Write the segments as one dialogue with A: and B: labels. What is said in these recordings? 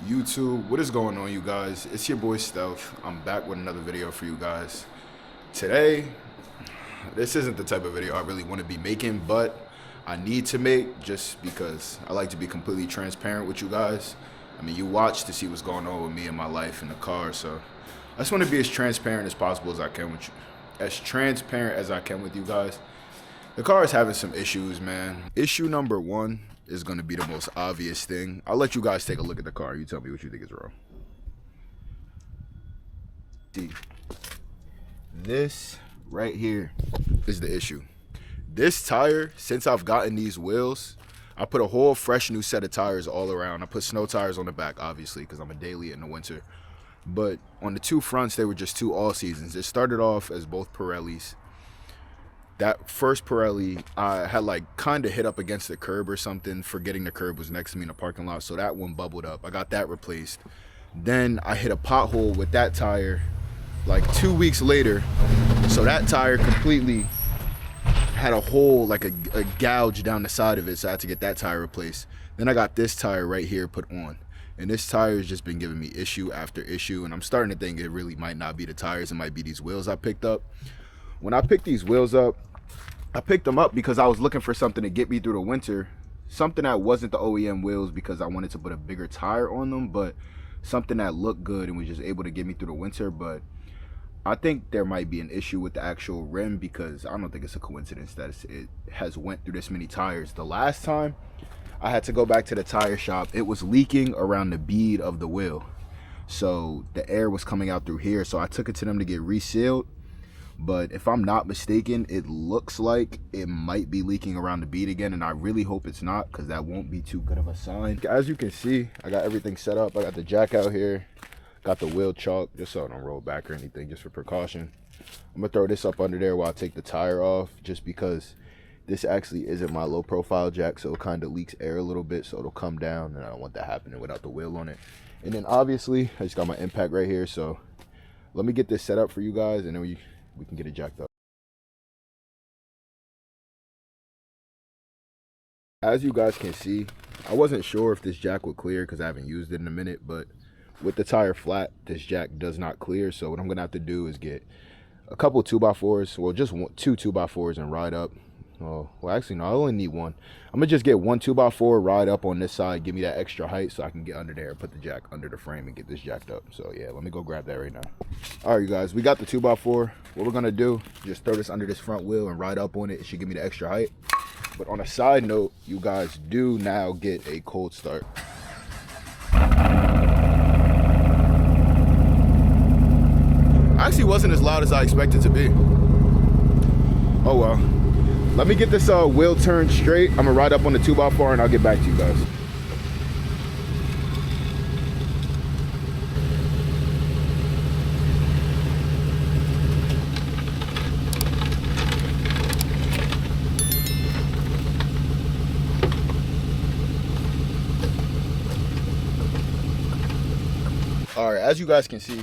A: YouTube? What is going on, you guys? It's your boy Stealth. I'm back with another video for you guys. Today, this isn't the type of video I really want to be making, but I need to make just because I like to be completely transparent with you guys. I mean, you watch to see what's going on with me and my life in the car, so I just want to be as transparent as possible as I can with you. As transparent as I can with you guys. The car is having some issues, man. Issue number one is going to be the most obvious thing. I'll let you guys take a look at the car. You tell me what you think is wrong. See, this right here is the issue. This tire, since I've gotten these wheels, I put a whole fresh new set of tires all around. I put snow tires on the back, obviously, because I'm a daily in the winter. But on the two fronts, they were just two all seasons. It started off as both Pirellis. That first Pirelli, I had like kind of hit up against the curb or something, forgetting the curb was next to me in the parking lot. So that one bubbled up. I got that replaced. Then I hit a pothole with that tire like 2 weeks later. So that tire completely had a hole, like a gouge down the side of it. So I had to get that tire replaced. Then I got this tire right here put on. And this tire has just been giving me issue after issue. And I'm starting to think it really might not be the tires. It might be these wheels I picked up. When I picked these wheels up, I picked them up because I was looking for something to get me through the winter. Something that wasn't the OEM wheels because I wanted to put a bigger tire on them, but something that looked good and was just able to get me through the winter. But I think there might be an issue with the actual rim because I don't think it's a coincidence that it has went through this many tires. The last time I had to go back to the tire shop, it was leaking around the bead of the wheel. So the air was coming out through here. So I took it to them to get resealed. But if I'm not mistaken, it looks like it might be leaking around the bead again, and I really hope it's not because that won't be too good of a sign. As you can see, I got everything set up. I got the jack out here, got the wheel chalk just so I don't roll back or anything, just for precaution. I'm gonna throw this up under there while I take the tire off, just because this actually isn't my low profile jack, so it kind of leaks air a little bit, so it'll come down, and I don't want that happening without the wheel on it. And then obviously I just got my impact right here, so let me get this set up for you guys, and then we can get it jacked up. As you guys can see, I wasn't sure if this jack would clear because I haven't used it in a minute, but with the tire flat, this jack does not clear. So what I'm gonna have to do is get a couple 2x4s, well, just two 2x4s and ride up. Oh, well, actually, no, I only need one. I'm gonna just get one 2x4, ride up on this side, give me that extra height so I can get under there, put the jack under the frame and get this jacked up. So yeah, let me go grab that right now. All right, you guys, we got the 2x4. What we're gonna do, just throw this under this front wheel and ride up on it. It should give me the extra height. But on a side note, you guys do now get a cold start. Actually wasn't as loud as I expected to be. Oh well. Let me get this wheel turned straight. I'm gonna ride up on the 2x4 and I'll get back to you guys. All right, as you guys can see,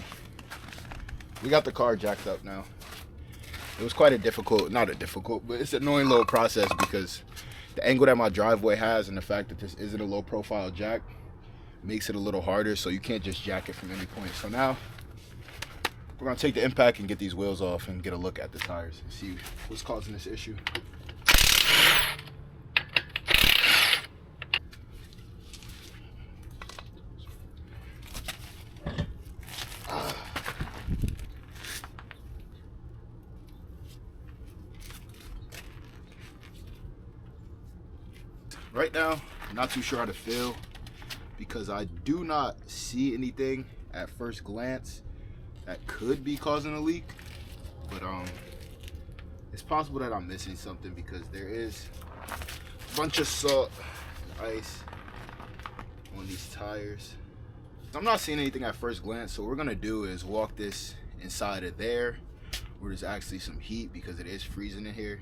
A: we got the car jacked up now. It was quite a difficult, not a difficult, but it's an annoying little process because the angle that my driveway has and the fact that this isn't a low profile jack makes it a little harder, so you can't just jack it from any point. So now we're gonna take the impact and get these wheels off and get a look at the tires and see what's causing this issue. Right now, I'm not too sure how to feel because I do not see anything at first glance that could be causing a leak, but it's possible that I'm missing something because there is a bunch of salt and ice on these tires. So I'm not seeing anything at first glance, so what we're gonna do is walk this inside of there where there's actually some heat because it is freezing in here,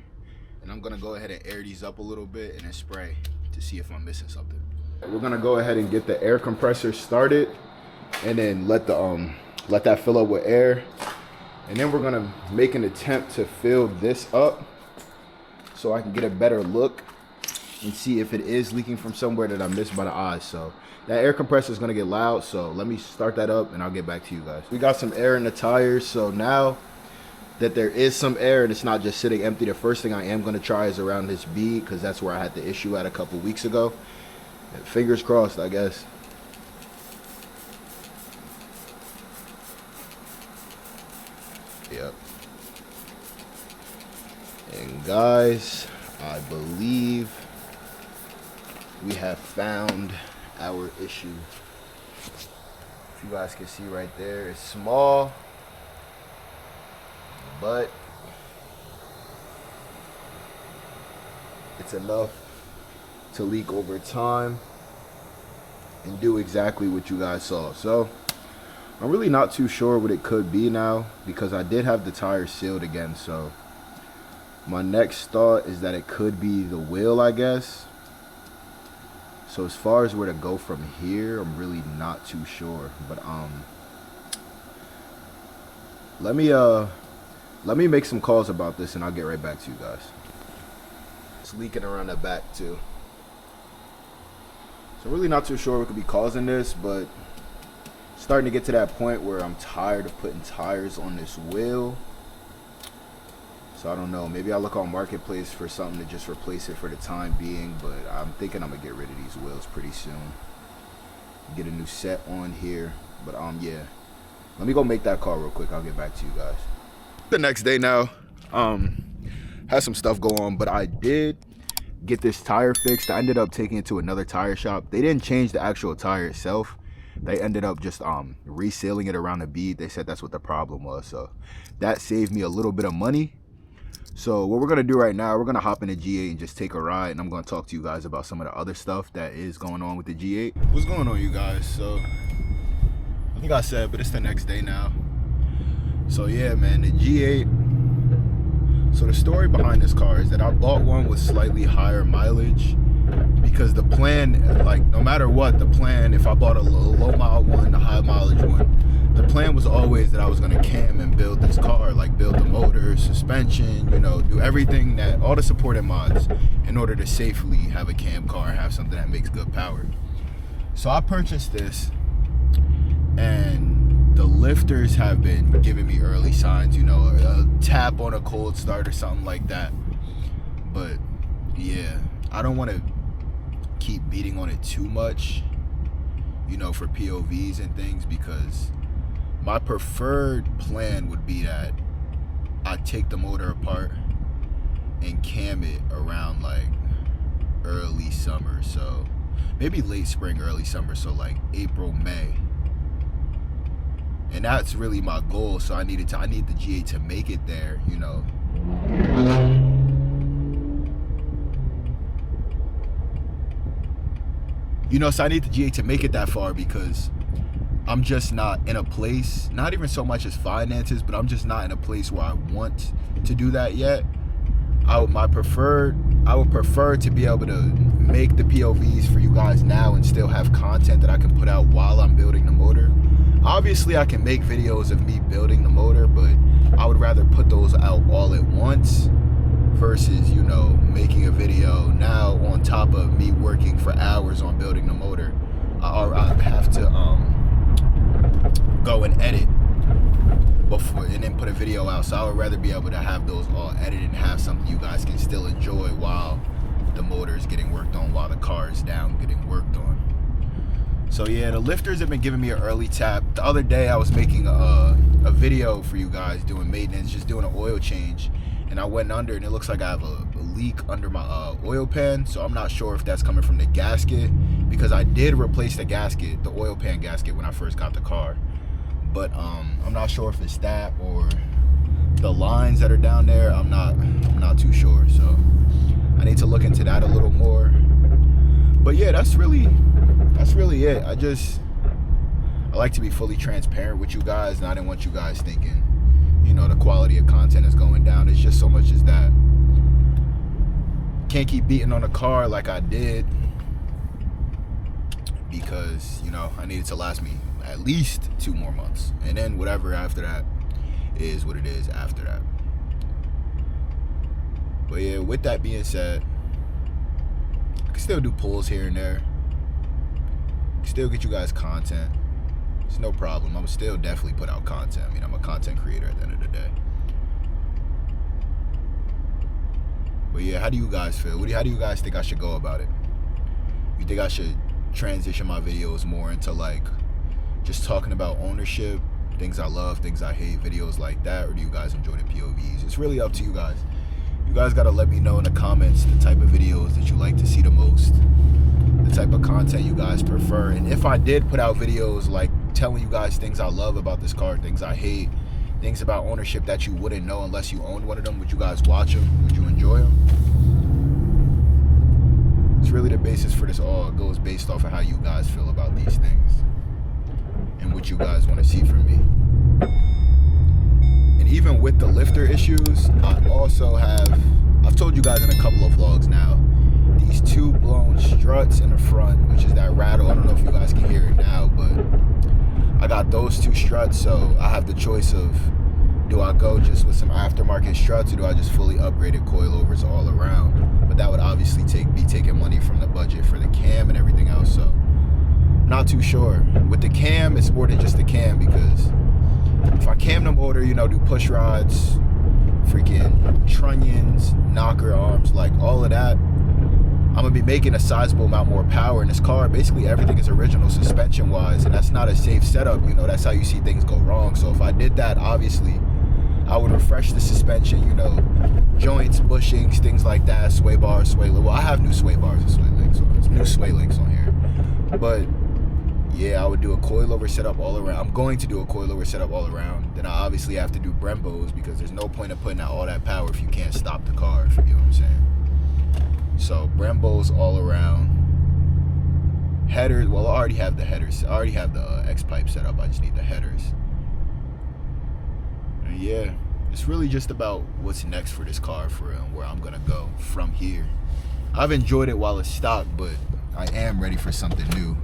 A: and I'm gonna go ahead and air these up a little bit and then spray to see if I'm missing something. We're gonna go ahead and get the air compressor started and then let that fill up with air, and then we're gonna make an attempt to fill this up so I can get a better look and see if it is leaking from somewhere that I missed by the eyes. So that air compressor is gonna get loud, so let me start that up and I'll get back to you guys. We got some air in the tires, so now that there is some air and it's not just sitting empty, the first thing I am gonna try is around this bead, because that's where I had the issue at a couple weeks ago. And fingers crossed, I guess. Yep. And guys, I believe we have found our issue. If you guys can see right there, it's small, but it's enough to leak over time and do exactly what you guys saw. So I'm really not too sure what it could be now, because I did have the tires sealed again. So my next thought is that it could be the wheel, I guess. So as far as where to go from here, I'm really not too sure. But let me make some calls about this and I'll get right back to you guys. It's leaking around the back too. So I'm really not too sure what could be causing this, but starting to get to that point where I'm tired of putting tires on this wheel. So I don't know, maybe I'll look on Marketplace for something to just replace it for the time being, but I'm thinking I'm gonna get rid of these wheels pretty soon. Get a new set on here, but yeah. Let me go make that call real quick, I'll get back to you guys. The next day now, had some stuff go on, but I did get this tire fixed. I ended up taking it to another tire shop. They didn't change the actual tire itself. They ended up just resealing it around the bead. They said that's what the problem was, so that saved me a little bit of money. So what we're gonna do right now, we're gonna hop in the G8 and just take a ride, and I'm gonna talk to you guys about some of the other stuff that is going on with the G8. What's going on, you guys? So I think I said, but it's the next day now. So yeah, man, the G8. So the story behind this car is that I bought one with slightly higher mileage, because the plan, like no matter what, the plan, if I bought a low mile one, a high mileage one, the plan was always that I was gonna cam and build this car, like build the motor, suspension, you know, do everything that, all the supporting mods, in order to safely have a cam car and have something that makes good power. So I purchased this, and the lifters have been giving me early signs, you know, a tap on a cold start or something like that. But yeah, I don't want to keep beating on it too much, you know, for POVs and things, because my preferred plan would be that I take the motor apart and cam it around like early summer. So maybe late spring, early summer. So like April, May. And that's really my goal. So I need the G8 to make it there, you know. So I need the G8 to make it that far, because I'm just not in a place, not even so much as finances, but I'm just not in a place where I want to do that yet. I would prefer to be able to make the POVs for you guys now and still have content that I can put out while I'm building the motor. Obviously, I can make videos of me building the motor, but I would rather put those out all at once versus, you know, making a video now on top of me working for hours on building the motor. I have to go and edit before and then put a video out. So I would rather be able to have those all edited and have something you guys can still enjoy while the motor is getting worked on, while the car is down getting worked on. So yeah, the lifters have been giving me an early tap. The other day I was making a video for you guys doing maintenance, just doing an oil change, and I went under and it looks like I have a leak under my oil pan. So I'm not sure if that's coming from the gasket, because I did replace the gasket, the oil pan gasket, when I first got the car. But I'm not sure if it's that or the lines that are down there. I'm not too sure. So I need to look into that a little more. But yeah, that's really it. I like to be fully transparent with you guys, and I didn't want you guys thinking, you know, the quality of content is going down. It's just so much as that. Can't keep beating on a car like I did, because, you know, I need it to last me at least 2 more months, and then whatever after that is what it is after that. But yeah, with that being said, can still do pulls here and there. Still get you guys content. It's no problem. I'm still definitely put out content. I mean, I'm a content creator at the end of the day. But yeah, how do you guys feel? How do you guys think I should go about it? You think I should transition my videos more into like just talking about ownership, things I love, things I hate, videos like that, or do you guys enjoy the POVs? It's really up to you guys. You guys gotta let me know in the comments the type of videos that you like to see the most, the type of content you guys prefer. And if I did put out videos like telling you guys things I love about this car, things I hate, things about ownership that you wouldn't know unless you owned one of them, would you guys watch them? Would you enjoy them? It's really the basis for this all. It goes based off of how you guys feel about these things and what you guys want to see from me. And even with the lifter issues, I've told you guys in a couple of vlogs now, these two blown struts in the front, which is that rattle. I don't know if you guys can hear it now, but I got those two struts, so I have the choice of, do I go just with some aftermarket struts or do I just fully upgraded coilovers all around? But that would obviously be taking money from the budget for the cam and everything else, so not too sure. With the cam, it's more than just the cam, because if I cam them older, you know, do push rods, freaking trunnions, knocker arms, like all of that, I'm gonna be making a sizable amount more power in this car. Basically everything is original suspension wise, and that's not a safe setup, you know. That's how you see things go wrong. So if I did that, obviously I would refresh the suspension, you know, joints, bushings, things like that, sway bars, sway links. Well, I have new sway bars and sway links, so there's new sway links on here. But yeah, I would do a coilover setup all around. I'm going to do a coilover setup all around. Then I obviously have to do Brembos, because there's no point in putting out all that power if you can't stop the car, if you know what I'm saying. So Brembos all around. Headers, well, I already have the headers. I already have the X-pipe set up. I just need the headers. And yeah, it's really just about what's next for this car for real, and where I'm gonna go from here. I've enjoyed it while it's stock, but I am ready for something new.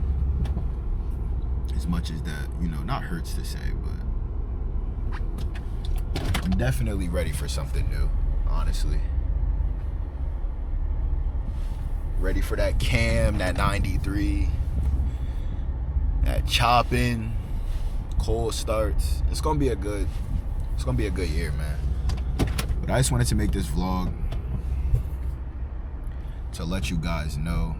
A: As much as that, you know, not hurts to say, but I'm definitely ready for something new, honestly. Ready for that cam, that 93, that chopping, cold starts. It's gonna be a good year, man. But I just wanted to make this vlog to let you guys know,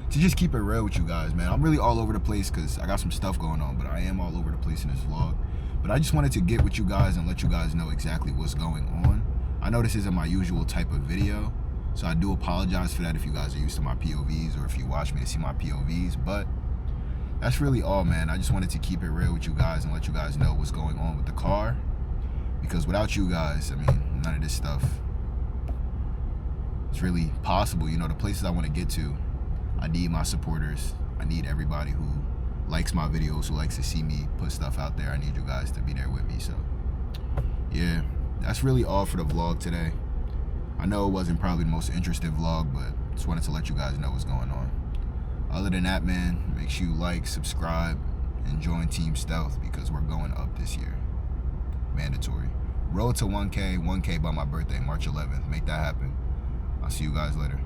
A: to just keep it real with you guys, man. I'm really all over the place because I got some stuff going on, but I am all over the place in this vlog. But I just wanted to get with you guys and let you guys know exactly what's going on. I know this isn't my usual type of video, so I do apologize for that if you guys are used to my POVs or if you watch me to see my POVs, but that's really all, man. I just wanted to keep it real with you guys and let you guys know what's going on with the car, because without you guys, I mean, none of this stuff is really possible. You know, the places I want to get to, I need my supporters. I need everybody who likes my videos, who likes to see me put stuff out there. I need you guys to be there with me. So yeah, that's really all for the vlog today. I know it wasn't probably the most interesting vlog, but just wanted to let you guys know what's going on. Other than that, man, make sure you like, subscribe, and join Team Stealth, because we're going up this year. Mandatory. Road to 1K by my birthday, March 11th. Make that happen. I'll see you guys later.